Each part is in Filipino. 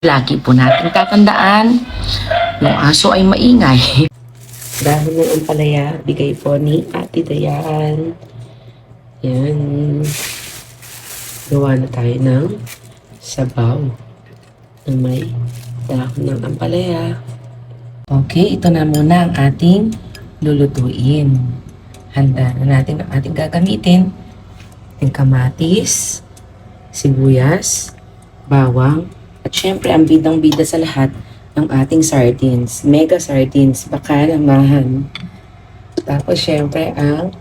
Lagi po natin tatandaan, yung aso ay maingay. Dahil ng ampalaya, bigay po ni Ate Dayan. Yan. Gawa na tayo ng sabaw na may dahon ng ampalaya. Okay, ito na muna ang ating lulutuin. Handa na natin ang ating gagamitin. Ating kamatis, sibuyas, bawang, at syempre, ang bidang-bida sa lahat ng ating sardines. Mega sardines. Baka namahan. Tapos, syempre, ang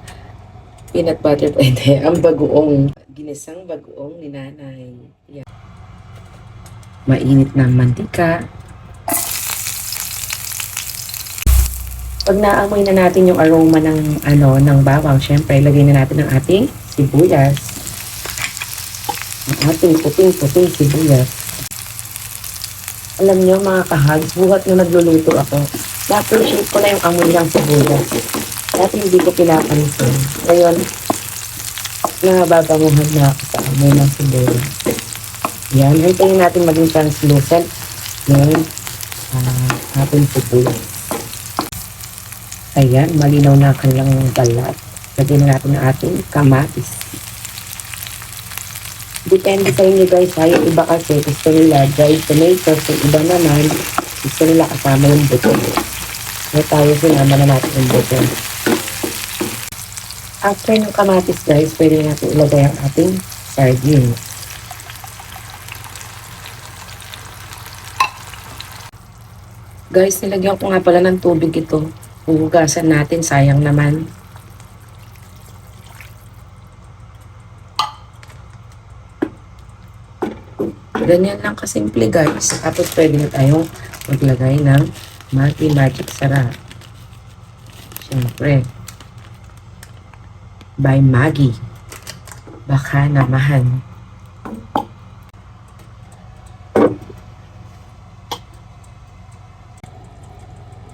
peanut butter, hindi, ang bagoong. Ginisang bagoong ni nanay. Yan. Mainit na mantika. Pag naamoy na natin yung aroma ng bawang, syempre, ilagay na natin ang ating sibuyas. Ang ating puting-puting sibuyas. Alam niyo mga kahags, buhat na nagluluto ako, na-appreciate ko na yung amoy ng sibuyas. Dati hindi ko pinapansin. Ngayon, nababanguhan na ako sa amoy ng sibuyas. Yan, hintayin natin maging translucent yung ating sibuyas. Ayan, malinaw na kanilang balat. Lagyan na natin ang ating kamatis. Depende sa inyo guys, yung iba kasi gusto nila dry tomatoes, yung iba naman gusto nila kasama yung buto. Kaya tayo sinama na natin yung buto. After ng kamatis guys, pwede natin ilagay ang ating sardines. Guys, nilagyan ko nga pala ng tubig ito. Huhugasan natin, sayang naman. Ganyan lang kasimple guys. Tapos pwede na tayong maglagay ng Maggi Magic Sarap. Siyempre. By Maggi. Baka namahan.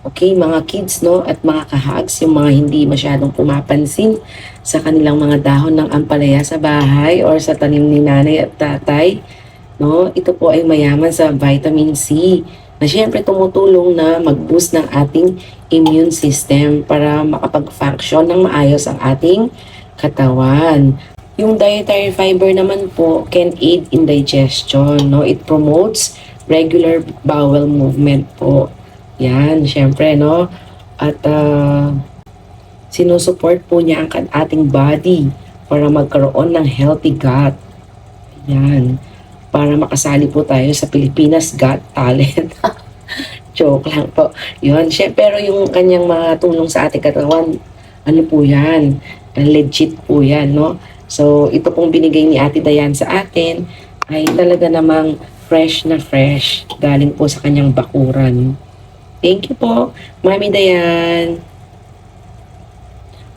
Okay, mga kids, no? At mga kahags, yung mga hindi masyadong pumapansin sa kanilang mga dahon ng ampalaya sa bahay or sa tanim ni nanay at tatay, no? Ito po ay mayaman sa vitamin C na syempre tumutulong na mag-boost ng ating immune system para makapag-function ng maayos ang ating katawan. Yung dietary fiber naman po can aid in digestion, no? It promotes regular bowel movement po. Yan, syempre, no? At sinusupport po niya ang ating body para magkaroon ng healthy gut. Yan. Para makasali po tayo sa Pilipinas Got Talent. Joke lang po. Yun. Pero yung kanyang mga tulong sa ating katawan, ano po yan? Legit po yan, no? So, ito pong binigay ni Ate Dayan sa atin ay talaga namang fresh na fresh. Galing po sa kanyang bakuran. Thank you po, Mami Dayan.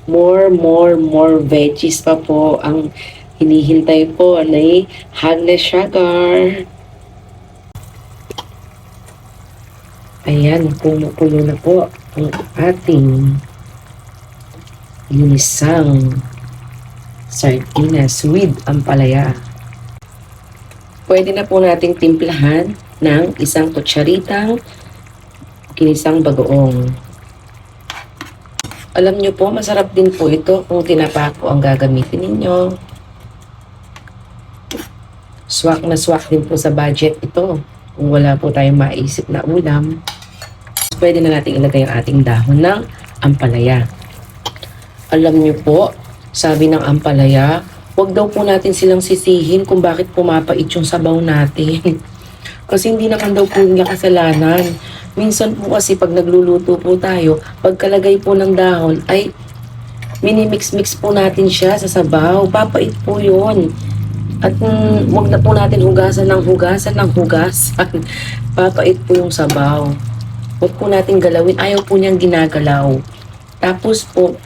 More veggies pa po ang hinihintay po ni Hagnes Sugar. Ayan, puno-puno na po ang ating ginisang sardinas with ampalaya. Pwede na po nating timplahan ng isang kutsaritang ginisang bagoong. Alam nyo po, masarap din po ito kung tinapa po ang gagamitin ninyo. Swak na swak din po sa budget ito. Kung wala po tayong maisip na ulam, pwede na natin ilagay ang ating dahon ng ampalaya. Alam nyo po, sabi ng ampalaya, huwag daw po natin silang sisihin kung bakit pumapait yung sabaw natin. Kasi hindi naman daw po nila kasalanan. Minsan po kasi pag nagluluto po tayo, pagkalagay po ng dahon ay minimix-mix po natin siya sa sabaw. Papait po yun. At wag na po natin hugasan ng hugasan. Papait po yung sabaw. Huwag po natin galawin. Ayaw po niyang ginagalaw. Tapos po,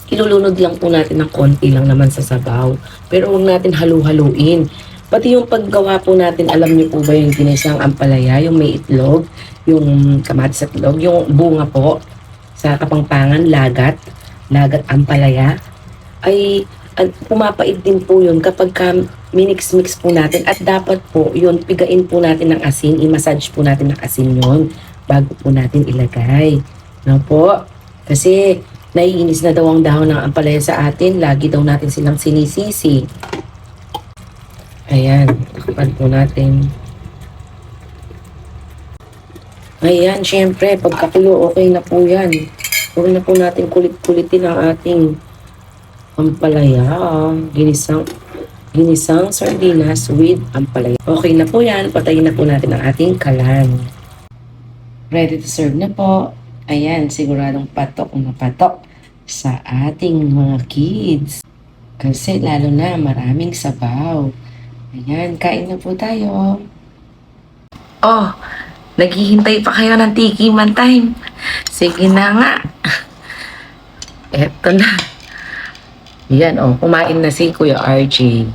ilulunod lang po natin ng konti lang naman sa sabaw. Pero huwag natin halu-haluin. Pati yung paggawa po natin, alam niyo po ba yung ginisang ampalaya, yung may itlog, yung kamatis at itlog, yung bunga po, sa Kapampangan, lagat ampalaya, ay pumapait din po yun kapag minix-mix po natin at dapat po yun, pigain po natin ng asin, i-massage po natin ng asin yun bago po natin ilagay. No po? Kasi naiinis na daw ang dahon ng ampalaya sa atin, lagi daw natin silang sinisisi. Ayan, takpan po natin. Ayan, syempre, pagkakulo, okay na po yan. Huwag na po natin kulit-kulitin ang ating ampalaya. Ginisang sardinas with ampalaya. Okay na po yan. Patayin na po natin ang ating kalan. Ready to serve na po. Ayan, siguradong patok na patok sa ating mga kids. Kasi lalo na maraming sabaw. Ayan, kain na po tayo. Oh, naghihintay pa kayo ng tikiman time. Sige na nga. Eto na. Yan, oh, kumain na si Kuya RJ.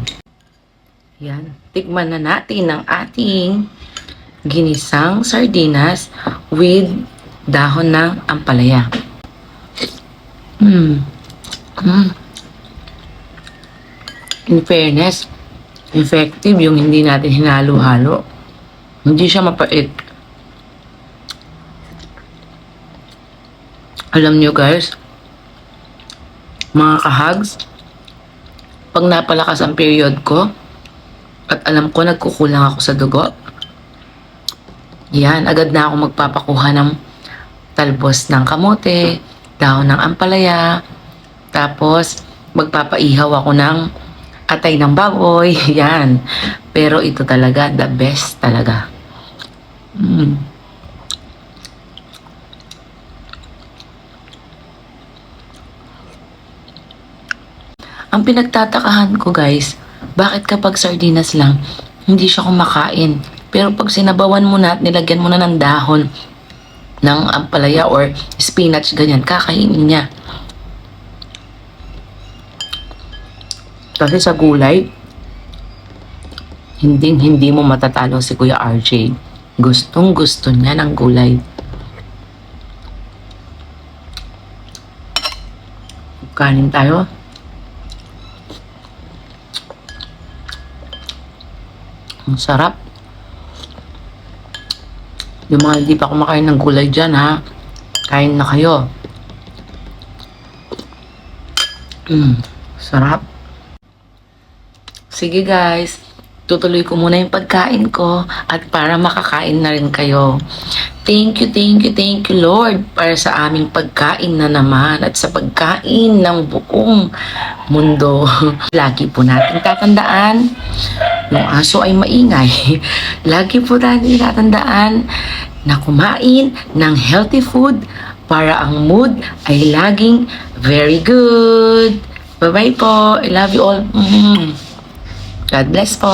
Yan, tikman na natin ang ating ginisang sardinas with dahon ng ampalaya. In fairness, effective yung hindi natin hinalo-halo. Hindi siya mapait. Alam nyo guys, mga kahags, pag napalakas ang period ko, at alam ko nagkukulang ako sa dugo, yan, agad na ako magpapakuha ng talbos ng kamote, dahon ng ampalaya, tapos magpapaihaw ako ng atay ng baboy, yan. Pero ito talaga, the best talaga. Ang pinagtatakahan ko guys, bakit kapag sardinas lang, hindi siya kumakain. Pero pag sinabawan mo na at nilagyan mo na ng dahon ng ampalaya or spinach, ganyan, kakainin niya. Kasi sa gulay, hindi mo matatalo si Kuya RJ. Gustong gusto niya ng gulay. Kanin tayo. Ang sarap. Yung mga hindi pa kumakain ng gulay dyan, ha? Kain na kayo. Sarap. Sige guys, tutuloy ko muna yung pagkain ko at para makakain na rin kayo. Thank you Lord para sa aming pagkain na naman at sa pagkain ng buong mundo. Lagi po natin tatandaan, yung aso ay maingay. Lagi po natin tatandaan na kumain ng healthy food para ang mood ay laging very good. Bye-bye po. I love you all. God bless po.